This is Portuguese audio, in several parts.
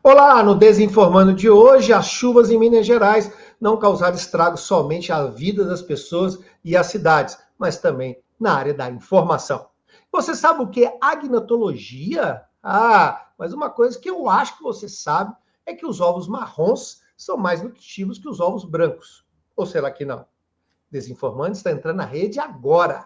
Olá, no Desinformando de hoje, as chuvas em Minas Gerais não causaram estragos somente à vida das pessoas e às cidades, mas também na área da informação. Você sabe o que é agnotologia? Mas uma coisa que eu acho que você sabe é que os ovos marrons são mais nutritivos que os ovos brancos. Ou será que não? Desinformando está entrando na rede agora.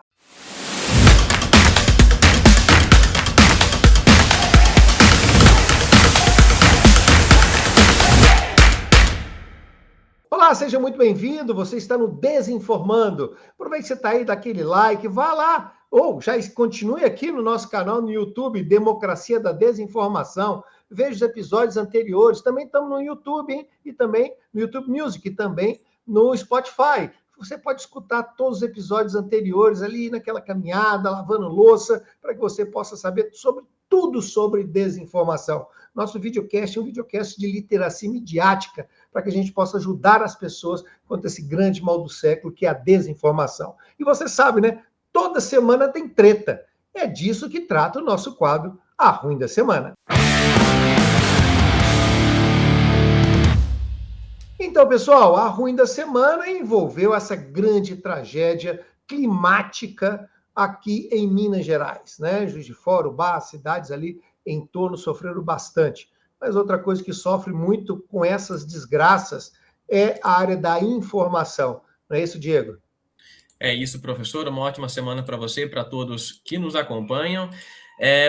Olá, seja muito bem-vindo. Você está no Desinformando. Aproveite que você está aí, dá aquele like, vá lá, ou já continue aqui no nosso canal no YouTube, Democracia da Desinformação. Veja os episódios anteriores. Também estamos no YouTube, hein? E também no YouTube Music, e também no Spotify. Você pode escutar todos os episódios anteriores ali naquela caminhada, lavando louça, para que você possa saber sobre tudo sobre desinformação. Nosso videocast é um videocast de literacia midiática, para que a gente possa ajudar as pessoas contra esse grande mal do século, que é a desinformação. E você sabe, né? Toda semana tem treta. É disso que trata o nosso quadro A Ruim da Semana. Então, pessoal, a ruim da semana envolveu essa grande tragédia climática aqui em Minas Gerais, né? Juiz de Fora, Ubá, cidades ali em torno sofreram bastante. Mas outra coisa que sofre muito com essas desgraças é a área da informação. Não é isso, Diego? É isso, professor. Uma ótima semana para você e para todos que nos acompanham.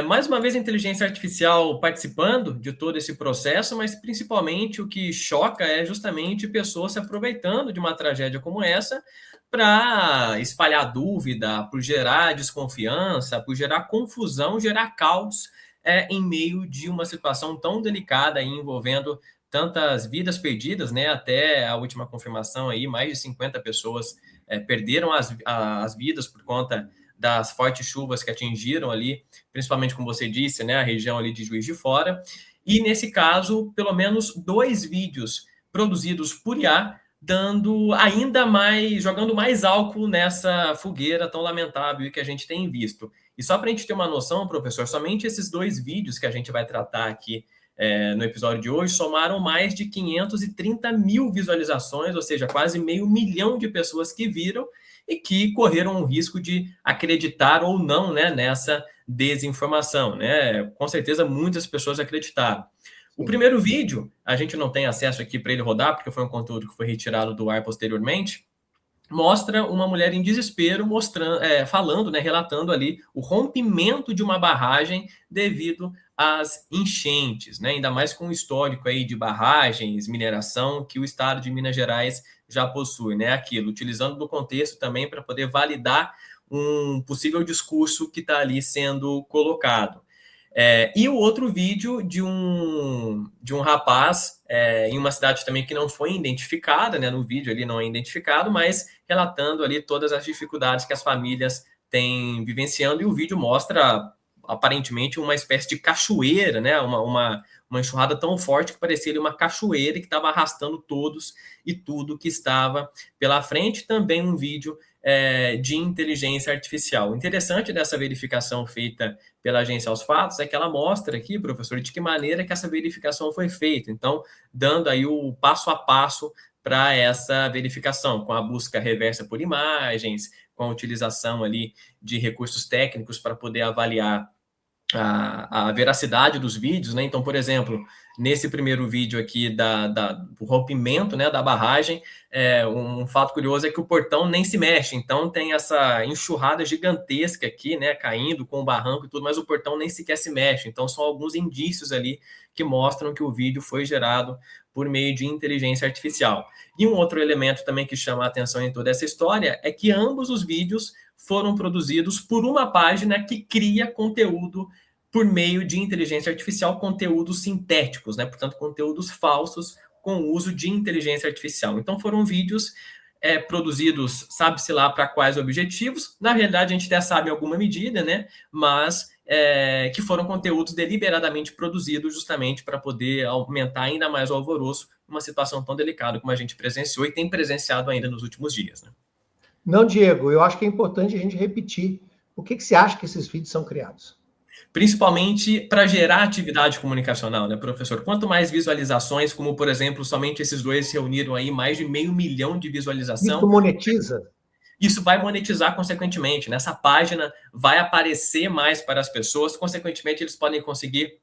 Mais uma vez, a inteligência artificial participando de todo esse processo, mas principalmente o que choca é justamente pessoas se aproveitando de uma tragédia como essa para espalhar dúvida, por gerar desconfiança, por gerar confusão, gerar caos em meio de uma situação tão delicada e envolvendo tantas vidas perdidas, né? Até a última confirmação aí, mais de 50 pessoas perderam as vidas por conta das fortes chuvas que atingiram ali, principalmente, como você disse, né, a região ali de Juiz de Fora. E, nesse caso, pelo menos 2 vídeos produzidos por IA, dando ainda mais, jogando mais álcool nessa fogueira tão lamentável que a gente tem visto. E só para a gente ter uma noção, professor, somente esses 2 vídeos que a gente vai tratar aqui no episódio de hoje, somaram mais de 530 mil visualizações, ou seja, quase 500 mil de pessoas que viram e que correram o risco de acreditar ou não, né, nessa desinformação, né? Com certeza muitas pessoas acreditaram. O primeiro vídeo, a gente não tem acesso aqui para ele rodar, porque foi um conteúdo que foi retirado do ar posteriormente, mostra uma mulher em desespero falando, né, relatando ali o rompimento de uma barragem devido às enchentes, né, ainda mais com o histórico aí de barragens, mineração que o estado de Minas Gerais já possui, né, aquilo, utilizando do contexto também para poder validar um possível discurso que está ali sendo colocado. E o outro vídeo de um rapaz em uma cidade também que não foi identificada, né? No vídeo ali não é identificado, mas relatando ali todas as dificuldades que as famílias têm vivenciando, e o vídeo mostra aparentemente uma espécie de cachoeira, né? Uma enxurrada tão forte que parecia ali uma cachoeira que estava arrastando todos e tudo que estava pela frente. Também um vídeo de inteligência artificial. O interessante dessa verificação feita pela Agência aos Fatos é que ela mostra aqui, professor, de que maneira que essa verificação foi feita. Então, dando aí o passo a passo para essa verificação, com a busca reversa por imagens, com a utilização ali de recursos técnicos para poder avaliar a veracidade dos vídeos, né? Então, por exemplo, nesse primeiro vídeo aqui do rompimento, né, da barragem, um fato curioso é que o portão nem se mexe, então tem essa enxurrada gigantesca aqui, né, caindo com o barranco e tudo, mas o portão nem sequer se mexe. Então são alguns indícios ali que mostram que o vídeo foi gerado por meio de inteligência artificial. E um outro elemento também que chama a atenção em toda essa história é que ambos os vídeos foram produzidos por uma página que cria conteúdo por meio de inteligência artificial, conteúdos sintéticos, né? Portanto, conteúdos falsos com o uso de inteligência artificial. Então, foram vídeos produzidos, sabe-se lá para quais objetivos. Na realidade, a gente até sabe em alguma medida, né? Mas que foram conteúdos deliberadamente produzidos justamente para poder aumentar ainda mais o alvoroço numa situação tão delicada como a gente presenciou e tem presenciado ainda nos últimos dias, né? Não, Diego, eu acho que é importante a gente repetir. Por que você acha que esses vídeos são criados? Principalmente para gerar atividade comunicacional, né, professor? Quanto mais visualizações, como por exemplo, somente esses dois reuniram aí mais de 500 mil de Isso visualização, monetiza? isso vai monetizar consequentemente. Nessa página vai aparecer mais para as pessoas, consequentemente, eles podem conseguir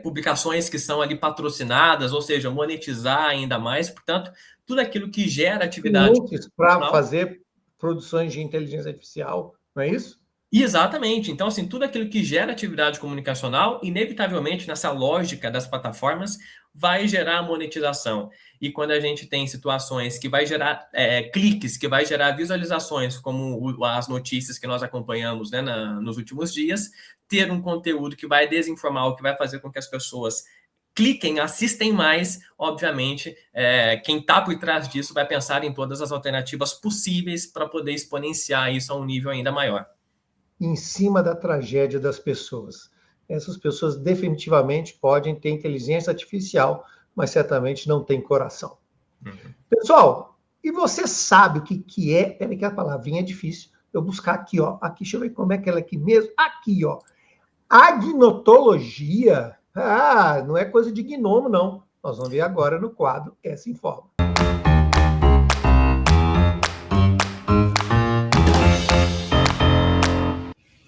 publicações que são ali patrocinadas, ou seja, monetizar ainda mais. Portanto, tudo aquilo que gera atividade Links para comunicacional. fazer produções de inteligência artificial, não é isso? Exatamente. Então, assim, tudo aquilo que gera atividade comunicacional, inevitavelmente, nessa lógica das plataformas, vai gerar monetização. E quando a gente tem situações que vai gerar cliques, que vai gerar visualizações, como as notícias que nós acompanhamos, né, nos últimos dias, ter um conteúdo que vai desinformar, o que vai fazer com que as pessoas cliquem, assistem mais, obviamente, quem está por trás disso vai pensar em todas as alternativas possíveis para poder exponenciar isso a um nível ainda maior. Em cima da tragédia das pessoas. Essas pessoas definitivamente podem ter inteligência artificial, mas certamente não têm coração. Uhum. Pessoal, e você sabe o que é? Peraí que a palavrinha é difícil. Eu buscar aqui, ó. Aqui, deixa eu ver como é que ela é aqui mesmo. Aqui, ó. Agnotologia. Ah, não é coisa de gnomo, não. Nós vamos ver agora no quadro Essa Informa.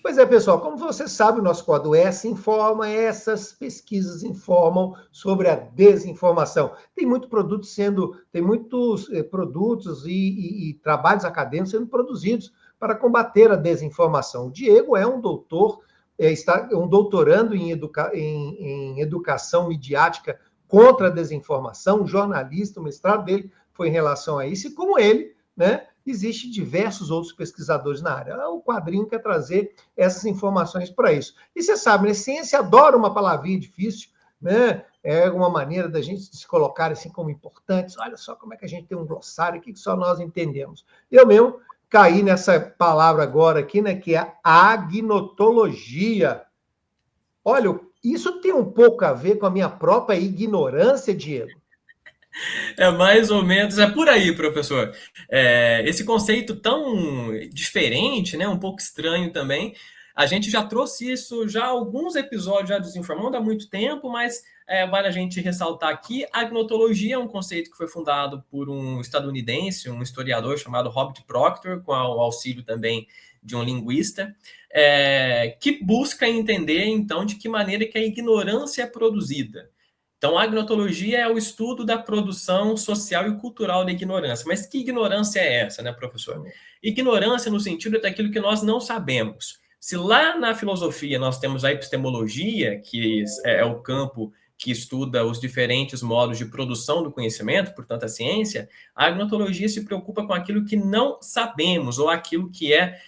Pois é, pessoal, como você sabe, o nosso quadro Essa Informa, essas pesquisas informam sobre a desinformação. Tem muitos produtos e trabalhos acadêmicos sendo produzidos para combater a desinformação. O Diego é um doutor, está um doutorando em educação midiática contra a desinformação, um jornalista, o mestrado dele foi em relação a isso, e como ele, né? Existem diversos outros pesquisadores na área. O quadrinho quer trazer essas informações para isso. E você sabe, né? Ciência adora uma palavrinha difícil, né? É uma maneira da gente se colocar assim como importantes. Olha só como é que a gente tem um glossário aqui que só nós entendemos. Eu mesmo caí nessa palavra agora aqui, né? Que é agnotologia. Olha, isso tem um pouco a ver com a minha própria ignorância, Diego. É mais ou menos, é por aí, professor. Esse conceito tão diferente, né, um pouco estranho também, a gente já trouxe isso já alguns episódios já desinformando há muito tempo, mas vale a gente ressaltar aqui, a agnotologia é um conceito que foi fundado por um estadunidense, um historiador chamado Robert Proctor, com o auxílio também de um linguista, que busca entender, então, de que maneira que a ignorância é produzida. Então, a agnotologia é o estudo da produção social e cultural da ignorância. Mas que ignorância é essa, né, professor? Ignorância no sentido daquilo que nós não sabemos. Se lá na filosofia nós temos a epistemologia, que é o campo que estuda os diferentes modos de produção do conhecimento, portanto, a ciência, a agnotologia se preocupa com aquilo que não sabemos, ou aquilo que é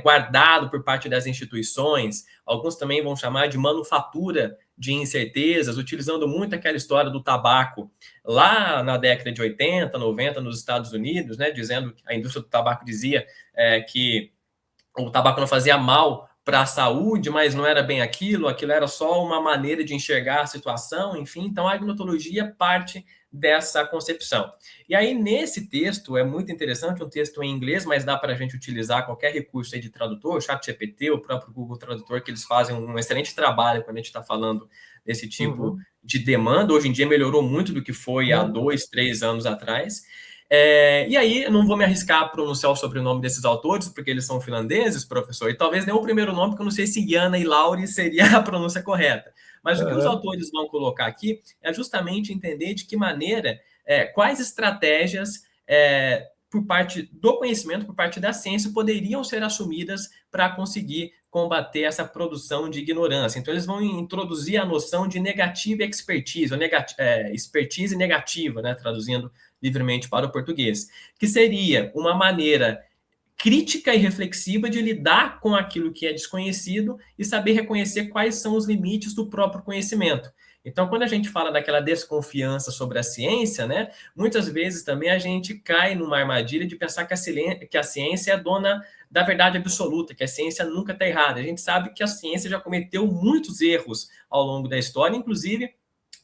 guardado por parte das instituições. Alguns também vão chamar de manufatura de incertezas, utilizando muito aquela história do tabaco lá na década de 80, 90 nos Estados Unidos, né, dizendo que a indústria do tabaco dizia que o tabaco não fazia mal para a saúde, mas não era bem aquilo era só uma maneira de enxergar a situação, enfim. Então, a agnotologia parte dessa concepção. E aí, nesse texto, é muito interessante, um texto em inglês, mas dá para a gente utilizar qualquer recurso aí de tradutor, o ChatGPT, o próprio Google Tradutor, que eles fazem um excelente trabalho quando a gente está falando desse tipo de demanda. Hoje em dia melhorou muito do que foi há 2, 3 anos atrás. E aí, eu não vou me arriscar a pronunciar o sobrenome desses autores, porque eles são finlandeses, professor, e talvez nem o primeiro nome, porque eu não sei se Jana e Lauri seria a pronúncia correta. Mas o que os autores vão colocar aqui é justamente entender de que maneira, quais estratégias por parte do conhecimento, por parte da ciência, poderiam ser assumidas para conseguir combater essa produção de ignorância. Então, eles vão introduzir a noção de negativa expertise, ou expertise negativa, né, traduzindo livremente para o português, que seria uma maneira crítica e reflexiva de lidar com aquilo que é desconhecido e saber reconhecer quais são os limites do próprio conhecimento. Então, quando a gente fala daquela desconfiança sobre a ciência, né, muitas vezes também a gente cai numa armadilha de pensar que a ciência é dona da verdade absoluta, que a ciência nunca está errada. A gente sabe que a ciência já cometeu muitos erros ao longo da história, inclusive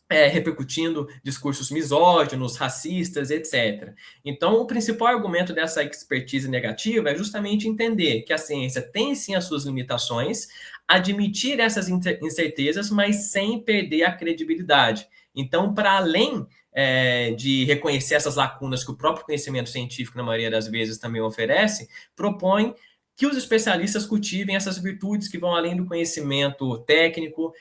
repercutindo discursos misóginos, racistas, etc. Então, o principal argumento dessa expertise negativa é justamente entender que a ciência tem sim as suas limitações, admitir essas incertezas, mas sem perder a credibilidade. Então, para além de reconhecer essas lacunas que o próprio conhecimento científico, na maioria das vezes, também oferece, propõe que os especialistas cultivem essas virtudes que vão além do conhecimento técnico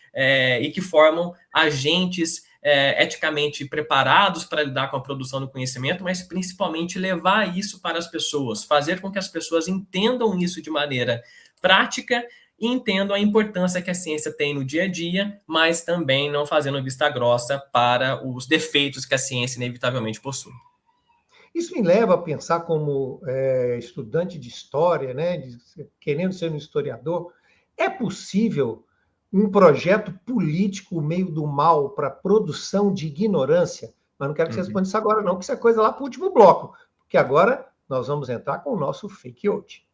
e que formam agentes eticamente preparados para lidar com a produção do conhecimento, mas principalmente levar isso para as pessoas, fazer com que as pessoas entendam isso de maneira prática e entendam a importância que a ciência tem no dia a dia, mas também não fazendo vista grossa para os defeitos que a ciência inevitavelmente possui. Isso me leva a pensar como estudante de história, né, querendo ser um historiador, é possível um projeto político meio do mal para produção de ignorância? Mas não quero que você responda isso agora, não, que isso é coisa lá para o último bloco, porque agora nós vamos entrar com o nosso Fake Out.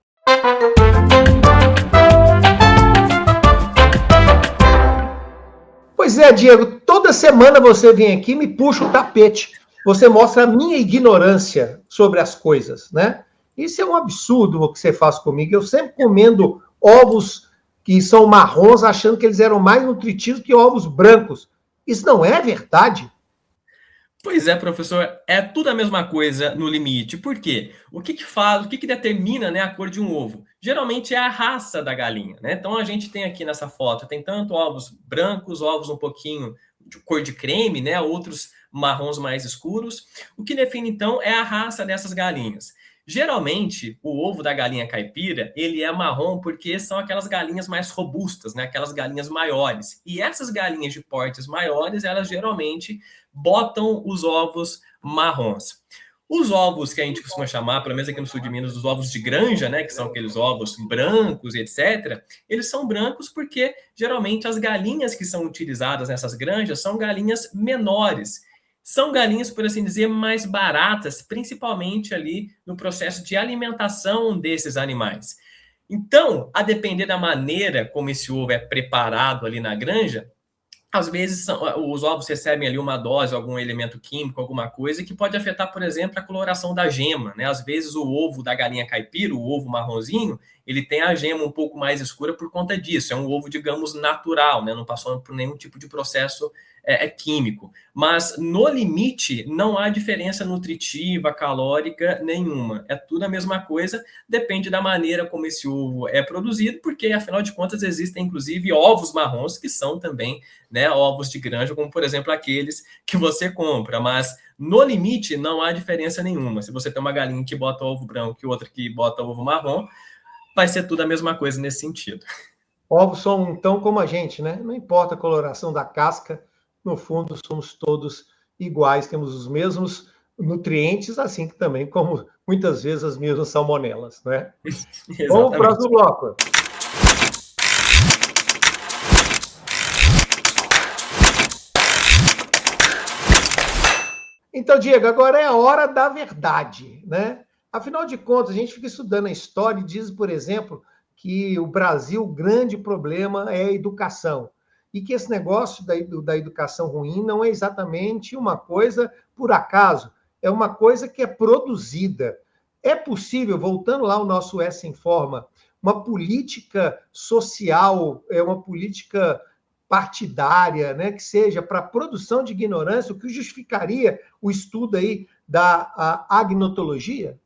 Pois é, Diego, toda semana você vem aqui e me puxa o tapete. Você mostra a minha ignorância sobre as coisas, né? Isso é um absurdo o que você faz comigo. Eu sempre comendo ovos que são marrons, achando que eles eram mais nutritivos que ovos brancos. Isso não é verdade? Pois é, professor, é tudo a mesma coisa no limite. Por quê? O que faz, o que determina, né, a cor de um ovo? Geralmente é a raça da galinha, né? Então a gente tem aqui nessa foto, tem tanto ovos brancos, ovos um pouquinho de cor de creme, né? Outros marrons mais escuros. O que define então é a raça dessas galinhas. Geralmente, o ovo da galinha caipira, ele é marrom porque são aquelas galinhas mais robustas, né? Aquelas galinhas maiores. E essas galinhas de portes maiores, elas geralmente botam os ovos marrons. Os ovos que a gente costuma chamar, pelo menos aqui no sul de Minas, os ovos de granja, né, que são aqueles ovos brancos, etc., eles são brancos porque, geralmente, as galinhas que são utilizadas nessas granjas são galinhas menores. São galinhas, por assim dizer, mais baratas, principalmente ali no processo de alimentação desses animais. Então, a depender da maneira como esse ovo é preparado ali na granja, às vezes os ovos recebem ali uma dose, algum elemento químico, alguma coisa, que pode afetar, por exemplo, a coloração da gema, né? Às vezes o ovo da galinha caipira, o ovo marronzinho, ele tem a gema um pouco mais escura por conta disso. É um ovo, digamos, natural, né? Não passou por nenhum tipo de processo químico. Mas, no limite, não há diferença nutritiva, calórica nenhuma. É tudo a mesma coisa, depende da maneira como esse ovo é produzido, porque, afinal de contas, existem, inclusive, ovos marrons que são também, né, ovos de granja, como, por exemplo, aqueles que você compra. Mas, no limite, não há diferença nenhuma. Se você tem uma galinha que bota ovo branco e outra que bota ovo marrom, vai ser tudo a mesma coisa nesse sentido. Ovos são, então, como a gente, né? Não importa a coloração da casca, no fundo, somos todos iguais, temos os mesmos nutrientes, assim que também, como muitas vezes, as mesmas salmonelas, né? Vamos para o próximo bloco. Então, Diego, agora é a hora da verdade, né? Afinal de contas, a gente fica estudando a história e diz, por exemplo, que o Brasil, o grande problema é a educação. E que esse negócio da educação ruim não é exatamente uma coisa por acaso, é uma coisa que é produzida. É possível, voltando lá ao nosso Essa Informa, uma política social, uma política partidária, né, que seja para a produção de ignorância, o que justificaria o estudo aí da agnotologia?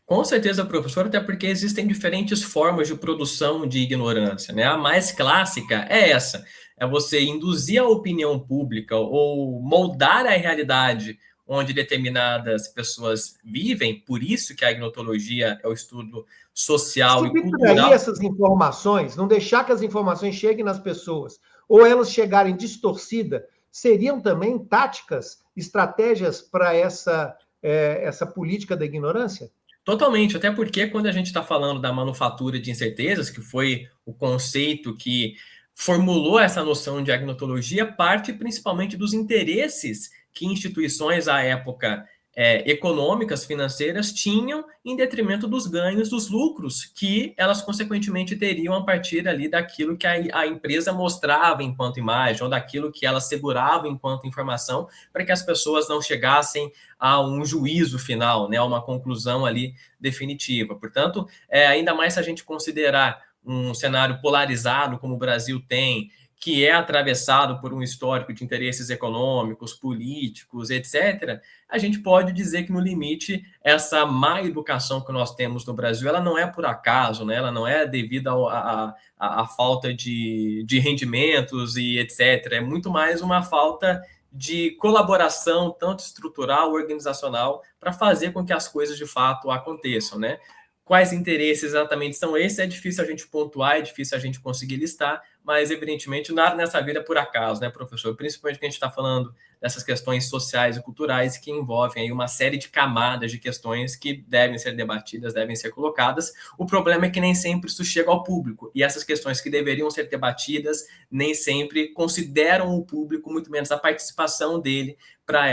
Com certeza, professor, até porque existem diferentes formas de produção de ignorância, né? A mais clássica é essa, é você induzir a opinião pública ou moldar a realidade onde determinadas pessoas vivem, por isso que a agnotologia é o estudo social e Subtrair cultural. essas informações, não deixar que as informações cheguem nas pessoas, ou elas chegarem distorcidas, seriam também táticas, estratégias para essa política da ignorância? Totalmente, até porque quando a gente está falando da manufatura de incertezas, que foi o conceito que formulou essa noção de agnotologia, parte principalmente dos interesses que instituições à época econômicas, financeiras, tinham em detrimento dos ganhos, dos lucros que elas consequentemente teriam a partir ali daquilo que a empresa mostrava enquanto imagem, ou daquilo que ela segurava enquanto informação, para que as pessoas não chegassem a um juízo final, né, a uma conclusão ali definitiva. Portanto, ainda mais se a gente considerar um cenário polarizado como o Brasil tem, que é atravessado por um histórico de interesses econômicos, políticos, etc., a gente pode dizer que, no limite, essa má educação que nós temos no Brasil, ela não é por acaso, né? Ela não é devido à falta de rendimentos e etc. É muito mais uma falta de colaboração, tanto estrutural, organizacional, para fazer com que as coisas, de fato, aconteçam, né? Quais interesses exatamente são esses? É difícil a gente pontuar, é difícil a gente conseguir listar, mas, evidentemente, nada nessa vida é por acaso, né, professor? Principalmente que a gente está falando dessas questões sociais e culturais que envolvem aí uma série de camadas de questões que devem ser debatidas, devem ser colocadas. O problema é que nem sempre isso chega ao público, e essas questões que deveriam ser debatidas nem sempre consideram o público, muito menos a participação dele para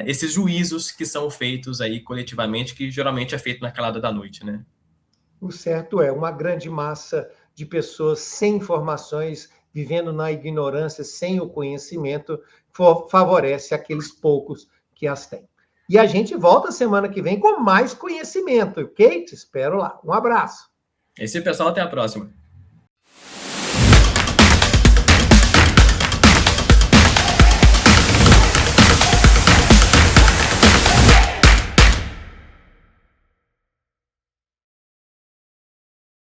esses juízos que são feitos aí coletivamente, que geralmente é feito na calada da noite, né? O certo é uma grande massa de pessoas sem informações, vivendo na ignorância, sem o conhecimento, favorece aqueles poucos que as têm. E a gente volta semana que vem com mais conhecimento, ok? Te espero lá. Um abraço. Esse pessoal, até a próxima.